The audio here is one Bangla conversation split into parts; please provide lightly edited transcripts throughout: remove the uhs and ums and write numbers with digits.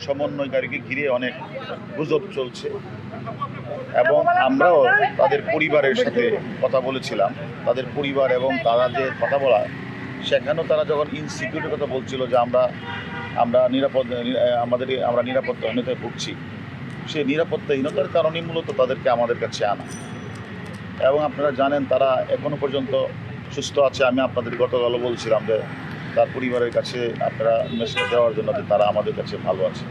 সমন্বয়কারীকে ঘিরে অনেক গুজব চলছে এবং আমরাও তাদের পরিবারের সাথে কথা বলেছিলাম। তাদের পরিবার এবং তারা যে কথা বলা, সেখানেও তারা যখন ইনসিকিউরিটির কথা বলছিল যে আমরা নিরাপত্তাহীনতায় ভুগছি, সেই নিরাপত্তাহীনতার কারণেই মূলত তাদেরকে আমাদের কাছে আনা। এবং আপনারা জানেন তারা এখনও পর্যন্ত সুস্থ আছে। আমি আপনাদের গতকালও বলছিলাম যে তার পরিবারের কাছে আপনারা মেসেজ দেওয়ার জন্য যে তারা আমাদের কাছে ভালো আছে,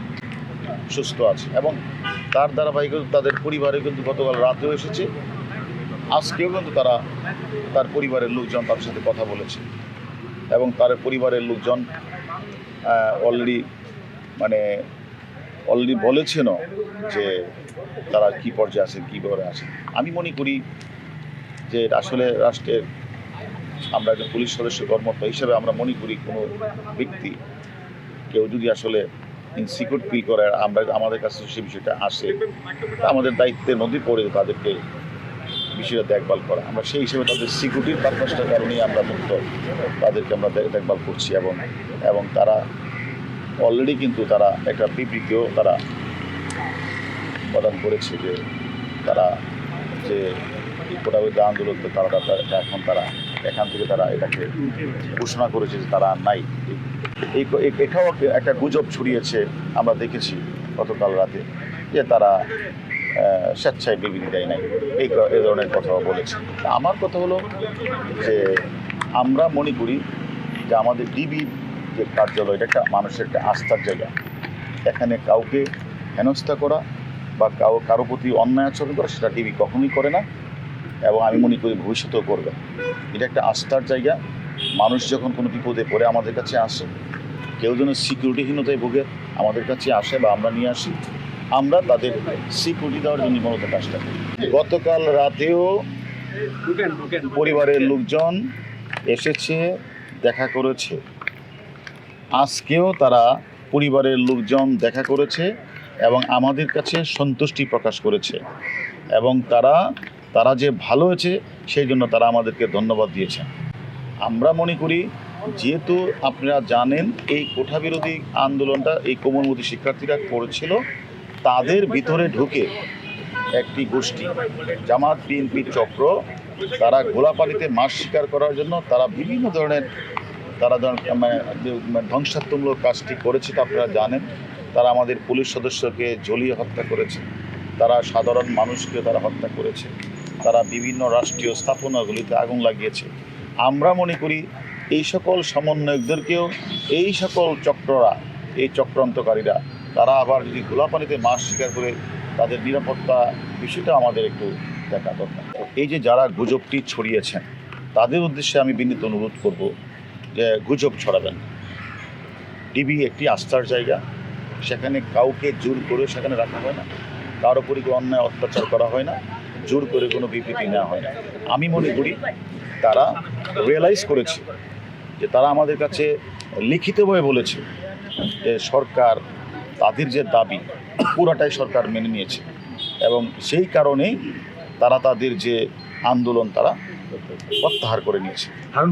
সুস্থ আছে। এবং তার ধারাবাহিকতা তাদের পরিবারে কিন্তু গতকাল রাতেও এসেছে, আজকেও কিন্তু তার পরিবারের লোকজন তার সাথে কথা বলেছে এবং তার পরিবারের লোকজন অলরেডি বলেছেনও যে তারা কী পর্যায়ে আছেন, কী ব্যাপারে আছেন। আমি মনে করি যে আসলে রাষ্ট্রের আমরা একজন পুলিশ সদস্য কর্মকর্তা হিসেবে আমরা মনে করি কোনো ব্যক্তি কেউ যদি আসলে ইনসিকিউর ফিল করে আমাদের কাছে সে বিষয়টা আসে, আমাদের দায়িত্বের মধ্যে পড়ে তাদেরকে বিষয়টা দেখভাল করা। আমরা সেই হিসেবে তাদের সিকিউরিটির পারপাসটার কারণেই আমরা তাদেরকে আমরা দেখভাল করছি এবং তারা অলরেডি কিন্তু তারা একটা বিবৃতিও তারা প্রদান করেছে যে তারা যে কোটাবিরোধী আন্দোলনকে তারা এখান থেকে তারা এটাকে ঘোষণা করেছে যে তারা আর নাই। এটাও একটা গুজব ছড়িয়েছে, আমরা দেখেছি গতকাল রাতে, যে তারা স্বেচ্ছায় বিবৃতি দেয় নাই, এই ধরনের কথাও বলেছে। আমার কথা হলো যে আমরা মনে করি যে আমাদের ডিবি যে কার্যালয়, এটা একটা মানুষের একটা আস্থার জায়গা। এখানে কাউকে হেনস্থা করা বা কারো প্রতি অন্যায় আচরণ করা সেটা ডিবি কখনোই করে না এবং আমি মনে করি ভবিষ্যতেও করবে। এটা একটা আস্থার জায়গা। মানুষ যখন কোনো বিপদে পড়ে আমাদের কাছে আসে, কেউ যেন সিকিউরিটিহীনতায় ভোগে আমাদের কাছে আসে বা আমরা নিয়ে আসি, আমরা তাদের সিকিউরিটি দেওয়ার জন্য মূলত কাজটা করি। গতকাল রাতেও পরিবারের লোকজন এসেছে, দেখা করেছে। আজকেও তারা পরিবারের লোকজন দেখা করেছে এবং আমাদের কাছে সন্তুষ্টি প্রকাশ করেছে এবং তারা যে ভালো হয়েছে সেই জন্য তারা আমাদেরকে ধন্যবাদ দিয়েছেন। আমরা মনে করি যেহেতু আপনারা জানেন এই কোঠাবিরোধী আন্দোলনটা এই কোমলমতি শিক্ষার্থীরা করেছিল, তাদের ভিতরে ঢুকে একটি গোষ্ঠী জামাত বিএনপি চক্র, তারা গোলাপানিতে মাছ শিকার করার জন্য তারা বিভিন্ন ধরনের ধ্বংসাত্মক কাজটি করেছে। তা আপনারা জানেন, তারা আমাদের পুলিশ সদস্যকে ঝুলিয়ে হত্যা করেছে, তারা সাধারণ মানুষকে তারা হত্যা করেছে, তারা বিভিন্ন রাষ্ট্রীয় স্থাপনাগুলিতে আগুন লাগিয়েছে। আমরা মনে করি এই সকল সমন্বয়কদেরকেও এই সকল এই চক্রান্তকারীরা তারা আবার যদি গোলাপানিতে মাছ শিকার করে তাদের নিরাপত্তা বিষয়টা আমাদের একটু দেখা দরকার। এই যে যারা গুজবটি ছড়িয়েছেন তাদের উদ্দেশ্যে আমি বিনীত অনুরোধ করব যে গুজব ছড়াবেন। ডিবি একটি আস্থার জায়গা, সেখানে কাউকে জোর করে সেখানে রাখা হয় না, কার উপরই অন্যায় অত্যাচার করা হয় না, জোর করে কোনো বিবৃতি নেওয়া হয় না। আমি মনে করি তারা রিয়েলাইজ করেছে যে তারা আমাদের কাছে লিখিতভাবে বলেছে যে সরকার তাদের যে দাবি পুরাটাই সরকার মেনে নিয়েছে এবং সেই কারণেই তারা তাদের যে আন্দোলন তারা প্রত্যাহার করে নিয়েছে। হারুন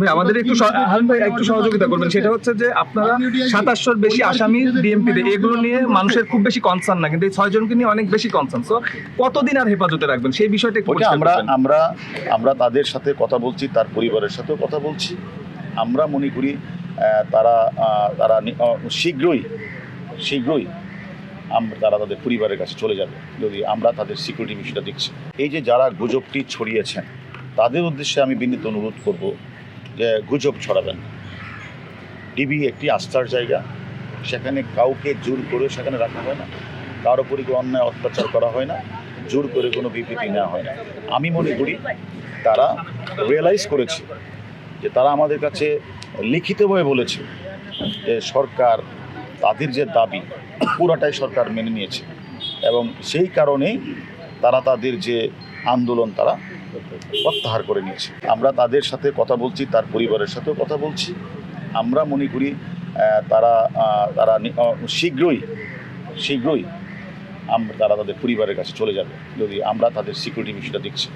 ভাই একটু সহযোগিতা করবেন। সেটা হচ্ছে যে আপনারা 2700 বেশি আসামি ডিএমপিতে, এগুলো নিয়ে মানুষের খুব বেশি কনসার্ন না, কিন্তু এই 6 জনকে নিয়ে অনেক বেশি কনসার্ন। সো কতদিন আর হেফাজতে রাখবেন সেই বিষয়টা একটু আমরা তাদের সাথে কথা বলছি, তার পরিবারের সাথেও কথা বলছি। আমরা মনে করি তারা শীঘ্রই তারা তাদের পরিবারের কাছে চলে যাবে যদি আমরা তাদের সিকিউরিটি বিষয়টা দেখছি। এই যে যারা গুজবটি ছড়িয়েছেন তাদের উদ্দেশ্যে আমি বিনীত অনুরোধ করব যে গুজব ছড়াবেন। ডিবি একটি আস্থার জায়গা, সেখানে কাউকে জোর করে সেখানে রাখা হয় না, কার উপরই অন্যায় অত্যাচার করা হয় না, জোর করে কোনো বিবৃতি নেওয়া হয় না। আমি মনে করি তারা রিয়েলাইজ করেছে যে তারা আমাদের কাছে লিখিতভাবে বলেছে যে সরকার তাদের যে দাবি পুরাটাই সরকার মেনে নিয়েছে এবং সেই কারণেই তারা তাদের যে আন্দোলন তারা প্রত্যাহার করে নিয়েছে। আমরা তাদের সাথে কথা বলছি, তার পরিবারের সাথেও কথা বলছি। আমরা মনে করি তারা শীঘ্রই তারা তাদের পরিবারের কাছে চলে যাবে যদি আমরা তাদের সিকিউরিটি বিষয়টা দেখছি।